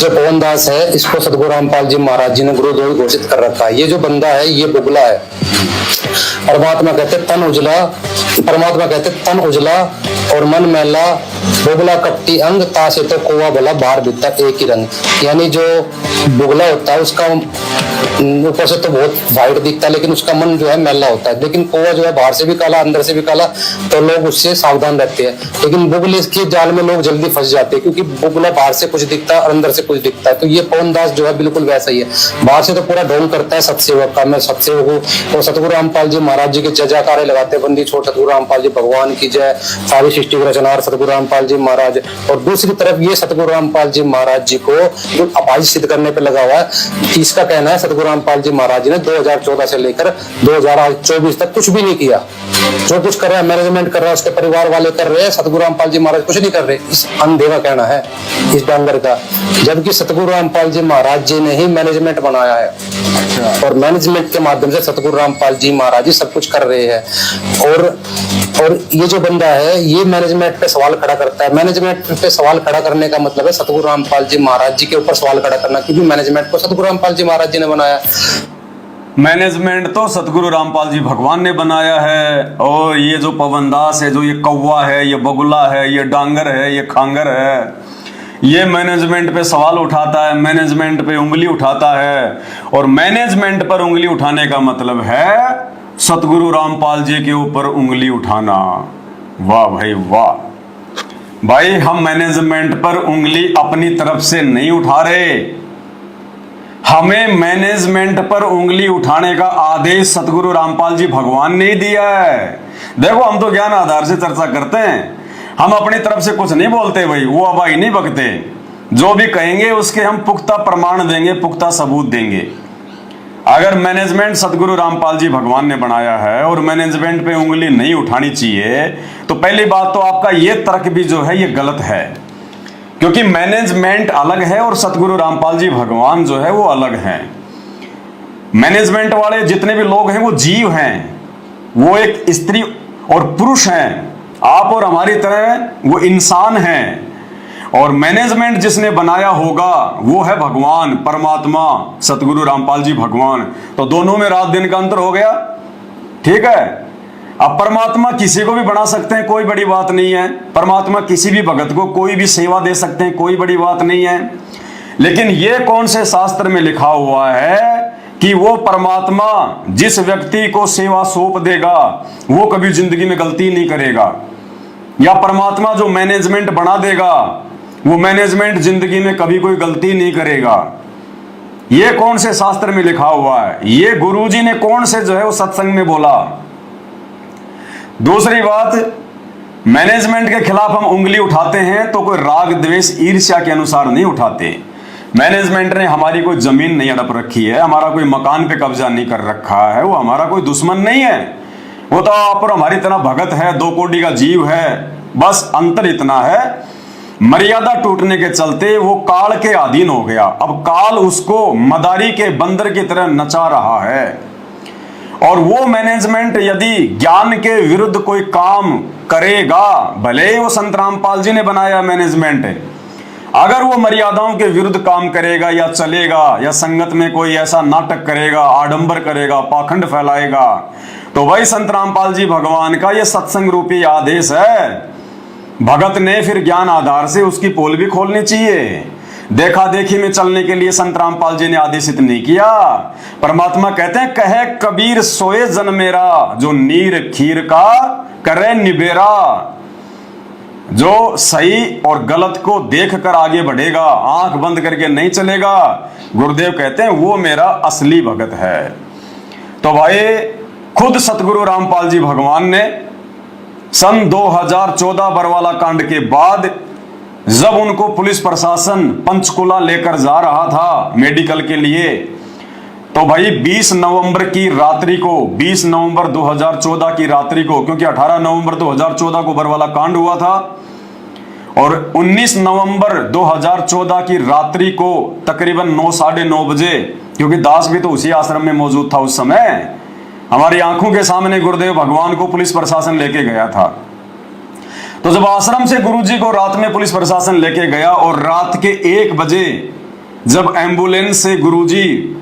जो पवन दास है, इसको सतगुरु रामपाल जी महाराज जी ने गुरुदेव घोषित कर रखा है। ये जो बंदा है ये बुगला है। परमात्मा कहते तन उजला, परमात्मा कहते तन उजला और मन मैला, बुगला कपटी अंग, तासे तो कोवा भला बाहर भीतर एक ही रंग। यानी जो बुगला होता है उसका ऊपर से तो बहुत वाइट दिखता है, लेकिन उसका मन जो है मैला होता है। लेकिन कोवा जो है बाहर से भी काला अंदर से भी काला, तो लोग उससे सावधान रहते हैं। लेकिन बुगले के जाल में लोग जल्दी फंस जाते हैं, क्योंकि बुगला बाहर से कुछ दिखता है और अंदर से कुछ दिखता है। तो ये पवन दास जो है बिल्कुल वैसा ही है। बाहर से तो पूरा ढोंग करता है सत्सेवक का, मैं सत्सेवक हूँ, तो सतगुरु रामपाल जी महाराज जी के जय जयकारे लगाते, बंदी छोड़ सतगुरु रामपाल जी भगवान की जय, सारी सृष्टि के रचनार सतगुरु रामपाल जी महाराज। और दूसरी तरफ ये सतगुरु रामपाल जी महाराज जी को जो अपाहिज सिद्ध करने पे लगा हुआ है। इसका कहना है सतगुरु रामपाल जी महाराज जी ने 2014 से लेकर 2024 तक कुछ भी नहीं किया। जो कुछ कर रहा है मैनेजमेंट कर रहा है, उसके परिवार वाले कर रहे हैं, सतगुरु रामपाल जी महाराज कुछ नहीं कर रहे। इस अंधे का कहना है, इस डांगर का, जबकि सतगुरु रामपाल जी महाराज जी ने ही मैनेजमेंट बनाया है और मैनेजमेंट के माध्यम से सतगुरु रामपाल जी महाराज जी सब कुछ कर रहे हैं। और ये जो बंदा है ये मैनेजमेंट पे सवाल खड़ा करता है। मैनेजमेंट पे सवाल खड़ा करने का मतलब है सतगुरु रामपाल जी महाराज जी के ऊपर सवाल खड़ा करना, क्योंकि मैनेजमेंट को सतगुरु रामपाल जी महाराज जी ने बनाया। मैनेजमेंट तो सतगुरु रामपाल जी भगवान ने बनाया है, और ये जो पवन दास है, जो ये कौवा है, ये बगुला है, ये डांगर है, ये खांगर है, ये मैनेजमेंट पे सवाल उठाता है, मैनेजमेंट पे उंगली उठाता है। और मैनेजमेंट पर उंगली उठाने का मतलब है सतगुरु रामपाल जी के ऊपर उंगली उठाना। वाह भाई वाह। भाई हम मैनेजमेंट पर उंगली अपनी तरफ से नहीं उठा रहे, हमें मैनेजमेंट पर उंगली उठाने का आदेश सतगुरु रामपाल जी भगवान ने ही दिया है। देखो हम तो ज्ञान आधार से चर्चा करते हैं, हम अपनी तरफ से कुछ नहीं बोलते भाई, वो अबाई नहीं बकते। जो भी कहेंगे उसके हम पुख्ता प्रमाण देंगे, पुख्ता सबूत देंगे। अगर मैनेजमेंट सतगुरु रामपाल जी भगवान ने बनाया है और मैनेजमेंट पे उंगली नहीं उठानी चाहिए, तो पहली बात तो आपका ये तर्क भी जो है ये गलत है, क्योंकि मैनेजमेंट अलग है और सतगुरु रामपाल जी भगवान जो है वो अलग हैं। मैनेजमेंट वाले जितने भी लोग हैं वो जीव हैं, वो एक स्त्री और पुरुष हैं, आप और हमारी तरह वो इंसान हैं। और मैनेजमेंट जिसने बनाया होगा वो है भगवान, परमात्मा, सतगुरु रामपाल जी भगवान। तो दोनों में रात दिन का अंतर हो गया, ठीक है। अब परमात्मा किसी को भी बना सकते हैं, कोई बड़ी बात नहीं है। परमात्मा किसी भी भगत को कोई भी सेवा दे सकते हैं, कोई बड़ी बात नहीं है। लेकिन ये कौन से शास्त्र में लिखा हुआ है कि वो परमात्मा जिस व्यक्ति को सेवा सौंप देगा वो कभी जिंदगी में गलती नहीं करेगा, या परमात्मा जो मैनेजमेंट बना देगा वो मैनेजमेंट जिंदगी में कभी कोई गलती नहीं करेगा? ये कौन से शास्त्र में लिखा हुआ है? ये गुरुजी ने कौन से जो है वो सत्संग में बोला? दूसरी बात, मैनेजमेंट के खिलाफ हम उंगली उठाते हैं तो कोई राग द्वेष ईर्ष्या के अनुसार नहीं उठाते। मैनेजमेंट ने हमारी कोई जमीन नहीं हड़प रखी है, हमारा कोई मकान पे कब्जा नहीं कर रखा है, वो हमारा कोई दुश्मन नहीं है। वो तो आप और हमारी तरह भगत है, 2 कोटि का जीव है। बस अंतर इतना है, मर्यादा टूटने के चलते वो काल के अधीन हो गया। अब काल उसको मदारी के बंदर की तरह नचा रहा है। और वो मैनेजमेंट यदि ज्ञान के विरुद्ध कोई काम करेगा, भले ही वो संत रामपाल जी ने बनाया मैनेजमेंट, अगर वो मर्यादाओं के विरुद्ध काम करेगा या चलेगा, या संगत में कोई ऐसा नाटक करेगा, आडंबर करेगा, पाखंड फैलाएगा, तो वही संत रामपाल जी भगवान का ये सत्संग रूपी आदेश है। भगत ने फिर ज्ञान आधार से उसकी पोल भी खोलनी चाहिए। देखा देखी में चलने के लिए संत रामपाल जी ने आदेशित नहीं किया। परमात्मा कहते हैं, कहे कबीर सोए जन मेरा, जो नीर खीर का करे निबेरा। जो सही और गलत को देखकर आगे बढ़ेगा, आंख बंद करके नहीं चलेगा, गुरुदेव कहते हैं वो मेरा असली भगत है। तो भाई खुद सतगुरु रामपाल जी भगवान ने सन 2014 बरवाला कांड के बाद जब उनको पुलिस प्रशासन पंचकुला लेकर जा रहा था मेडिकल के लिए, तो भाई 20 नवंबर की रात्रि को, 20 नवंबर 2014 की रात्रि को, क्योंकि 18 नवंबर 2014 को बरवाला कांड हुआ था, और 19 नवंबर 2014 की रात्रि को तकरीबन 9 साढ़े 9 बजे, क्योंकि दास भी तो उसी आश्रम में मौजूद था उस समय, हमारी आंखों के सामने गुरुदेव भगवान को पुलिस प्रशासन लेके गया था। तो जब आश्रम से गुरुजी को रात में पुलिस प्रशासन लेके गया और रात के 1 बजे जब एम्बुलेंस से गुरुजी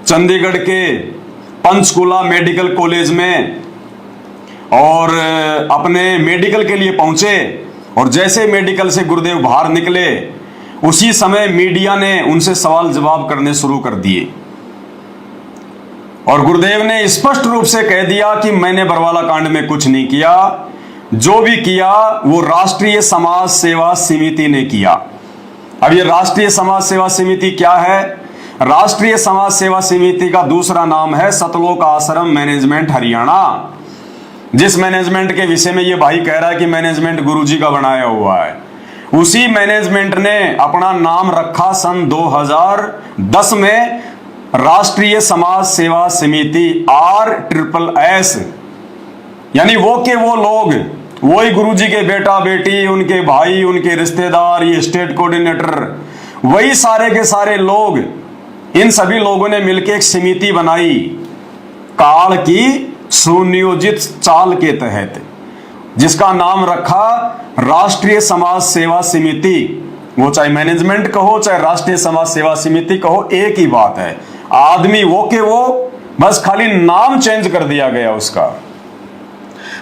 चंडीगढ़ के पंचकुला मेडिकल कॉलेज में और अपने मेडिकल के लिए पहुंचे, और जैसे मेडिकल से गुरुदेव बाहर निकले उसी समय मीडिया ने उनसे सवाल जवाब करने शुरू कर दिए और गुरुदेव ने स्पष्ट रूप से कह दिया कि मैंने बरवाला कांड में कुछ नहीं किया, जो भी किया वो राष्ट्रीय समाज सेवा समिति ने किया। अब ये राष्ट्रीय समाज सेवा समिति क्या है? राष्ट्रीय समाज सेवा समिति का दूसरा नाम है सतलोक आश्रम मैनेजमेंट हरियाणा। जिस मैनेजमेंट के विषय में ये भाई कह रहा है कि मैनेजमेंट गुरुजी का बनाया हुआ है, उसी मैनेजमेंट ने अपना नाम रखा सन 2010 में राष्ट्रीय समाज सेवा समिति RSSS। यानी वो के वो लोग, वही गुरुजी के बेटा बेटी, उनके भाई, उनके रिश्तेदार, ये स्टेट कोऑर्डिनेटर, वही सारे के सारे लोग, इन सभी लोगों ने मिलकर एक समिति बनाई काल की सुनियोजित चाल के तहत, जिसका नाम रखा राष्ट्रीय समाज सेवा समिति। वो चाहे मैनेजमेंट कहो चाहे राष्ट्रीय समाज सेवा समिति कहो, एक ही बात है, आदमी वो के वो, बस खाली नाम चेंज कर दिया गया उसका।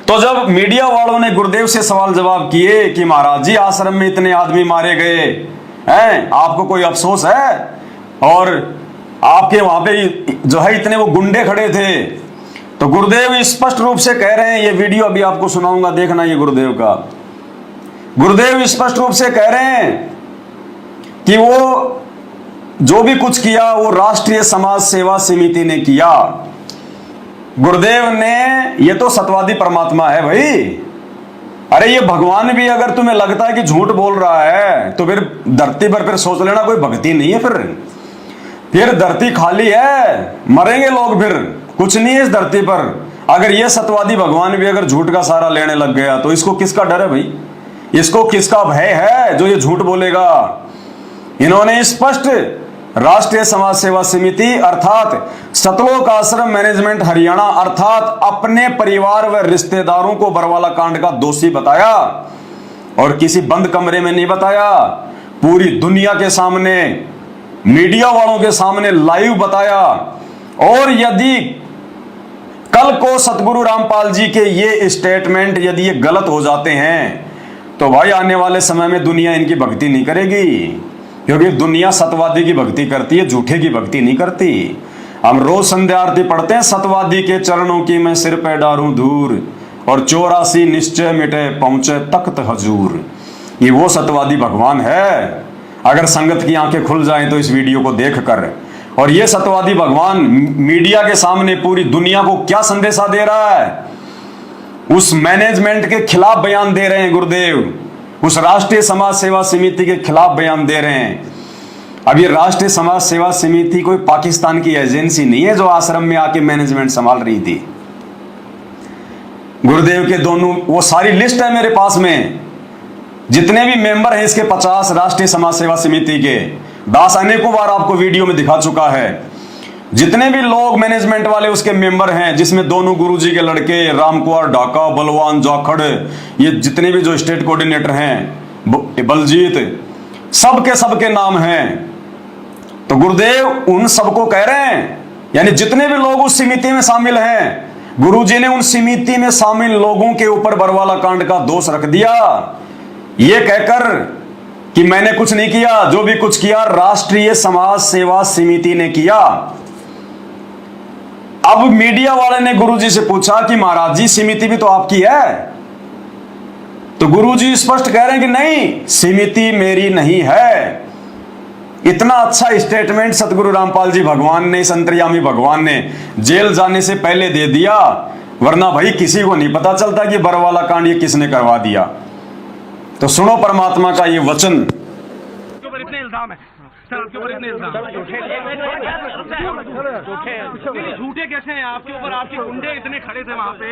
तो जब मीडिया वालों ने गुरुदेव से सवाल जवाब किए कि महाराज जी आश्रम में इतने आदमी मारे गए हैं, आपको कोई अफसोस है? और आपके वहां पे जो है इतने वो गुंडे खड़े थे, तो गुरुदेव स्पष्ट रूप से कह रहे हैं, ये वीडियो अभी आपको सुनाऊंगा, देखना ये गुरुदेव का। गुरुदेव स्पष्ट रूप से कह रहे हैं कि वो जो भी कुछ किया वो राष्ट्रीय समाज सेवा समिति ने किया। गुरुदेव ने, ये तो सत्यवादी परमात्मा है भाई, अरे ये भगवान भी अगर तुम्हें लगता है कि झूठ बोल रहा है तो फिर धरती पर फिर सोच लेना कोई भक्ति नहीं है, फिर धरती खाली है, मरेंगे लोग, फिर कुछ नहीं है इस धरती पर। अगर ये सत्यवादी भगवान भी अगर झूठ का सहारा लेने लग गया तो इसको किसका डर है भाई? इसको किसका भय है जो ये झूठ बोलेगा? इन्होंने स्पष्ट राष्ट्रीय समाज सेवा समिति अर्थात सतलोक आश्रम मैनेजमेंट हरियाणा अर्थात अपने परिवार व रिश्तेदारों को बरवाला कांड का दोषी बताया, और किसी बंद कमरे में नहीं बताया, पूरी दुनिया के सामने, मीडिया वालों के सामने लाइव बताया। और यदि कल को सतगुरु रामपाल जी के ये स्टेटमेंट यदि ये गलत हो जाते हैं तो भाई आने वाले समय में दुनिया इनकी भक्ति नहीं करेगी, क्योंकि दुनिया सत्यवादी की भक्ति करती है, झूठे की भक्ति नहीं करती। हम रोज संध्या आरती पढ़ते हैं, सत्यवादी के चरणों की मैं सिर पे डारूं धूर, और 84 निश्चय मिटे पहुंचे तख्त हजूर। ये वो सत्यवादी भगवान है। अगर संगत की आंखें खुल जाएं तो इस वीडियो को देख कर, और ये सत्यवादी भगवान मीडिया के सामने पूरी दुनिया को क्या संदेशा दे रहा है? उस मैनेजमेंट के खिलाफ बयान दे रहे हैं गुरुदेव, उस राष्ट्रीय समाज सेवा समिति के खिलाफ बयान दे रहे हैं। अब ये राष्ट्रीय समाज सेवा समिति कोई पाकिस्तान की एजेंसी नहीं है जो आश्रम में आके मैनेजमेंट संभाल रही थी। गुरुदेव के दोनों वो सारी लिस्ट है मेरे पास में, जितने भी मेंबर हैं इसके 50 राष्ट्रीय समाज सेवा समिति के, दास अनेकों बार आपको वीडियो में दिखा चुका है। जितने भी लोग मैनेजमेंट वाले उसके मेंबर हैं, जिसमें दोनों गुरुजी के लड़के राम कुमार ढाका, बलवान जाखड़, ये जितने भी जो स्टेट कोऑर्डिनेटर हैं, बलजीत, सबके नाम हैं। तो गुरुदेव उन सबको कह रहे हैं, यानी जितने भी लोग उस समिति में शामिल हैं, गुरुजी ने उन समिति में शामिल लोगों के ऊपर बरवाला कांड का दोष रख दिया, ये कहकर कि मैंने कुछ नहीं किया, जो भी कुछ किया राष्ट्रीय समाज सेवा समिति ने किया। अब मीडिया वाले ने गुरुजी से पूछा कि महाराज जी समिति भी तो आपकी है, तो गुरुजी स्पष्ट कह रहे हैं कि नहीं, समिति मेरी नहीं है। इतना अच्छा स्टेटमेंट सतगुरु रामपाल जी भगवान ने, इस अंतर्यामी भगवान ने जेल जाने से पहले दे दिया, वरना भाई किसी को नहीं पता चलता कि बरवाला कांड ये किसने करवा दिया। तो सुनो परमात्मा का ये वचन। इतने इल्जाम है सर, आपके ऊपर इतने इल्जाम झूठे कैसे हैं आपके ऊपर? आपके गुंडे इतने खड़े थे वहाँ पे,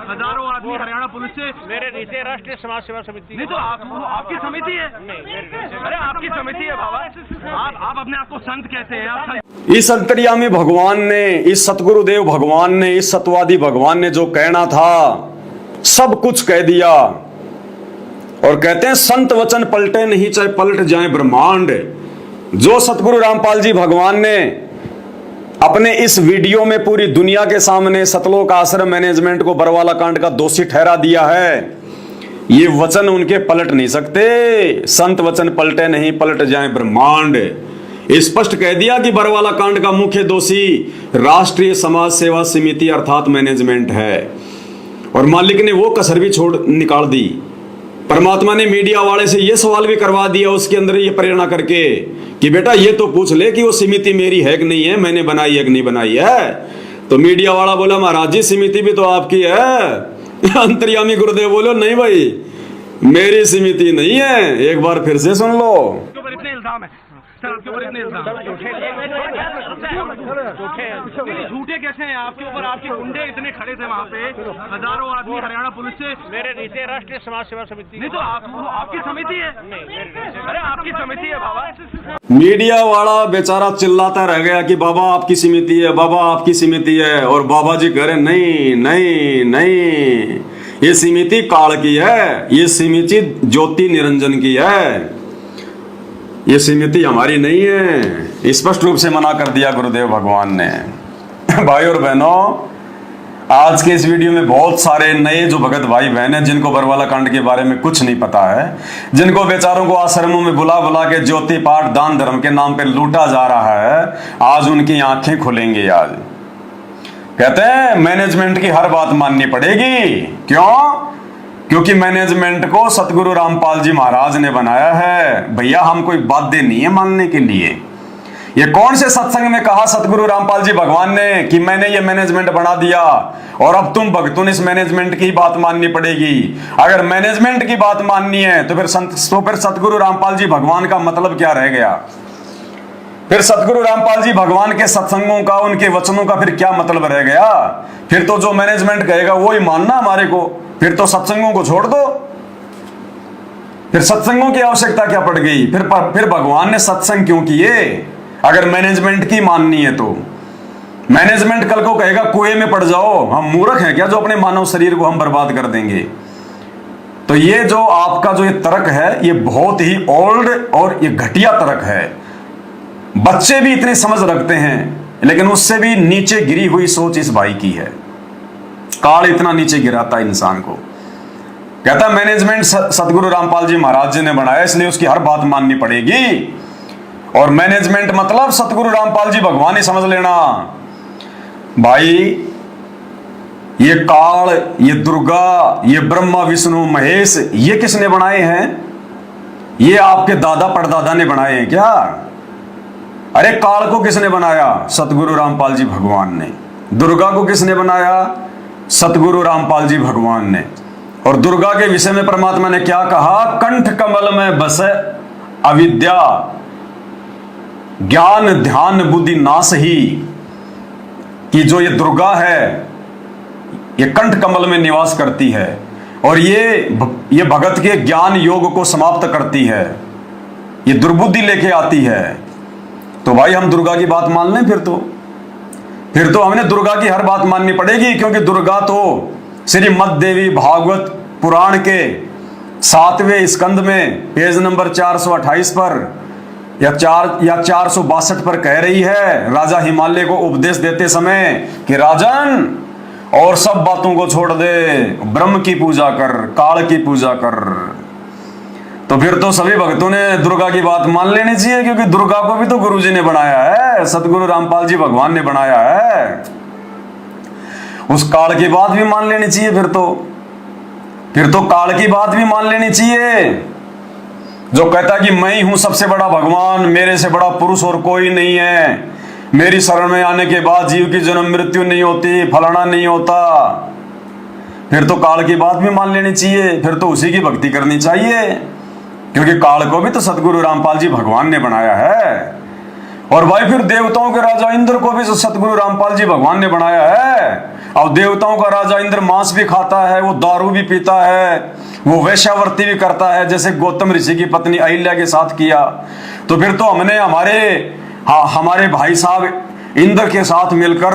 हजारों आदमी हरियाणा पुलिस से। मेरे नीचे राष्ट्रीय समाज सेवा समिति नहीं तो आपकी समिति है। अरे आपकी समिति है बाबा, आप अपने आप को संत कहते हैं आप। इस अंतर्यामी भगवान ने, इस सतगुरुदेव भगवान ने, इस सत्यवादी भगवान ने जो कहना था सब कुछ कह दिया। और कहते हैं संत वचन पलटे नहीं चाहे पलट जाए ब्रह्मांड। जो सतगुरु रामपाल जी भगवान ने अपने इस वीडियो में पूरी दुनिया के सामने सतलोक आश्रम मैनेजमेंट को बरवाला कांड का दोषी ठहरा दिया है, ये वचन उनके पलट नहीं सकते। संत वचन पलटे नहीं, पलट जाए ब्रह्मांड। स्पष्ट कह दिया कि बरवाला कांड का मुख्य दोषी राष्ट्रीय समाज सेवा समिति अर्थात मैनेजमेंट है, और मालिक ने वो कसर भी निकाल दी। परमात्मा ने मीडिया वाले से ये सवाल भी करवा दिया उसके अंदर ये प्रेरणा करके कि बेटा ये तो पूछ ले कि वो समिति मेरी है कि नहीं है, मैंने बनाई है कि नहीं बनाई है। तो मीडिया वाला बोला महाराज जी समिति भी तो आपकी है। अंतर्यामी गुरुदेव बोलो नहीं भाई मेरी समिति नहीं है, एक बार फिर से सुन लो। इतने इल्जाम है सर, आपके ऊपर इतने इल्जाम झूठे कैसे हैं आपके ऊपर? आपके गुंडे इतने खड़े थे वहाँ पे, हजारों आदमी हरियाणा पुलिस से। मेरे रीते राष्ट्रीय समाज सेवा समिति नहीं तो आपकी समिति है। अरे आपकी समिति है बाबा। मीडिया वाला बेचारा चिल्लाता रह गया कि बाबा आपकी समिति है, बाबा आपकी समिति है, और बाबा जी कह रहे नहीं नहीं नहीं, ये समिति काल की है, ये समिति ज्योति निरंजन की है, ये समिति हमारी नहीं है। स्पष्ट रूप से मना कर दिया गुरुदेव भगवान ने। भाई और बहनों, आज के इस वीडियो में बहुत सारे नए जो भगत भाई बहन हैं जिनको बरवाला कांड के बारे में कुछ नहीं पता है, जिनको बेचारों को आश्रमों में बुला बुला के ज्योति पाठ दान धर्म के नाम पे लूटा जा रहा है, आज उनकी आंखें खुलेंगी। आज कहते हैं मैनेजमेंट की हर बात माननी पड़ेगी। क्यों? क्योंकि मैनेजमेंट को सतगुरु रामपाल जी महाराज ने बनाया है। भैया हम कोई बाध्य नहीं है मानने के लिए। ये कौन से सत्संग में कहा सतगुरु रामपाल जी भगवान ने कि मैंने ये मैनेजमेंट बना दिया और अब तुम भक्तों ने इस मैनेजमेंट की बात माननी पड़ेगी? अगर मैनेजमेंट की बात माननी है तो फिर सतगुरु रामपाल जी भगवान का मतलब क्या रह गया? फिर सतगुरु रामपाल जी भगवान के सत्संगों का, उनके वचनों का फिर क्या मतलब रह गया? फिर तो जो मैनेजमेंट कहेगा वो ही मानना हमारे को, फिर तो सत्संगों को छोड़ दो। फिर सत्संगों की आवश्यकता क्या पड़ गई? फिर भगवान ने सत्संग क्यों किए अगर मैनेजमेंट की माननी है तो? मैनेजमेंट कल को कहेगा कुएं में पड़ जाओ, हम मूर्ख हैं क्या जो अपने मानव शरीर को हम बर्बाद कर देंगे? तो ये जो आपका जो ये तर्क है ये बहुत ही ओल्ड और ये घटिया तर्क है। बच्चे भी इतनी समझ रखते हैं, लेकिन उससे भी नीचे गिरी हुई सोच इस भाई की है। काल इतना नीचे गिराता है इंसान को। कहता मैनेजमेंट सतगुरु रामपाल जी महाराज जी ने बनाया, इसलिए उसकी हर बात माननी पड़ेगी। और मैनेजमेंट मतलब सतगुरु रामपाल जी भगवान ही समझ लेना। भाई ये काल, ये दुर्गा, ये ब्रह्मा विष्णु महेश, ये किसने बनाए हैं? ये आपके दादा परदादा ने बनाए हैं क्या? अरे काल को किसने बनाया? सतगुरु रामपाल जी भगवान ने। दुर्गा को किसने बनाया? सतगुरु रामपाल जी भगवान ने। और दुर्गा के विषय में परमात्मा ने क्या कहा? कंठ कमल में बसे अविद्या ज्ञान ध्यान बुद्धि नाश ही। कि जो ये दुर्गा है ये कंठ कमल में निवास करती है और ये भगत के ज्ञान योग को समाप्त करती है, ये दुर्बुद्धि लेके आती है। तो भाई हम दुर्गा की बात मान लें फिर तो हमने दुर्गा की हर बात माननी पड़ेगी, क्योंकि दुर्गा तो श्रीमद् देवी भागवत पुराण के 7वें स्कंद में पेज नंबर 428 पर या 462 पर कह रही है राजा हिमालय को उपदेश देते समय कि राजन और सब बातों को छोड़ दे, ब्रह्म की पूजा कर, काल की पूजा कर। तो फिर तो सभी भक्तों ने दुर्गा की बात मान लेनी चाहिए, क्योंकि दुर्गा को भी तो गुरुजी ने बनाया है, सतगुरु रामपाल जी भगवान ने बनाया है। उस काल की बात भी मान लेनी चाहिए। फिर तो काल की बात भी मान लेनी चाहिए, जो कहता कि मैं ही हूं सबसे बड़ा भगवान, मेरे से बड़ा पुरुष और कोई नहीं है, मेरी शरण में आने के बाद जीव की जन्म मृत्यु नहीं होती, फलाना नहीं होता। फिर तो काल की बात भी मान लेनी चाहिए, फिर तो उसी की भक्ति करनी चाहिए, क्योंकि काल को भी तो सतगुरु रामपाल जी भगवान ने बनाया है। और भाई फिर देवताओं के राजा इंद्र को भी सतगुरु रामपाल जी भगवान ने बनाया है। और देवताओं का राजा इंद्र मांस भी खाता है, वो दारू भी पीता है, वो वैश्यावर्ती भी करता है, जैसे गौतम ऋषि की पत्नी अहिल्या के साथ किया। तो फिर तो हमने हमारे भाई साहब इंद्र के साथ मिलकर,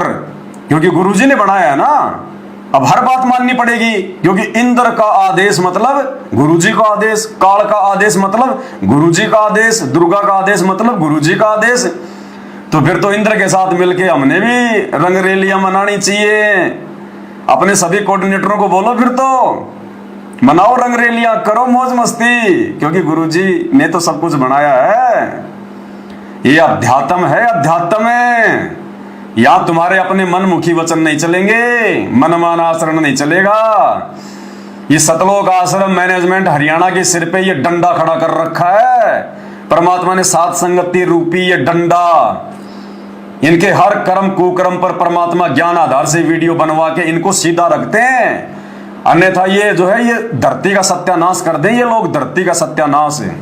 क्योंकि गुरुजी ने बनाया है ना, अब हर बात माननी पड़ेगी, क्योंकि इंद्र का आदेश मतलब गुरुजी का आदेश, काल का आदेश मतलब गुरुजी का आदेश, दुर्गा का आदेश मतलब गुरुजी का आदेश। तो फिर तो इंद्र के साथ मिलके हमने भी रंगरेलियां मनानी चाहिए। अपने सभी कोऑर्डिनेटरों को बोलो फिर तो मनाओ रंगरेलियां, करो मौज मस्ती, क्योंकि गुरुजी ने तो सब कुछ बनाया है। ये अध्यात्म है, अध्यात्म है। यहां तुम्हारे अपने मनमुखी वचन नहीं चलेंगे, मनमाना आचरण नहीं चलेगा। ये सतलोक आश्रम मैनेजमेंट हरियाणा के सिर पे ये डंडा खड़ा कर रखा है। परमात्मा ने सात संगति रूपी ये डंडा, इनके हर कर्म कुकर्म पर परमात्मा ज्ञान आधार से वीडियो बनवा के इनको सीधा रखते हैं। अन्यथा ये जो है ये धरती का सत्यानाश कर दें, ये लोग धरती का सत्यानाश है।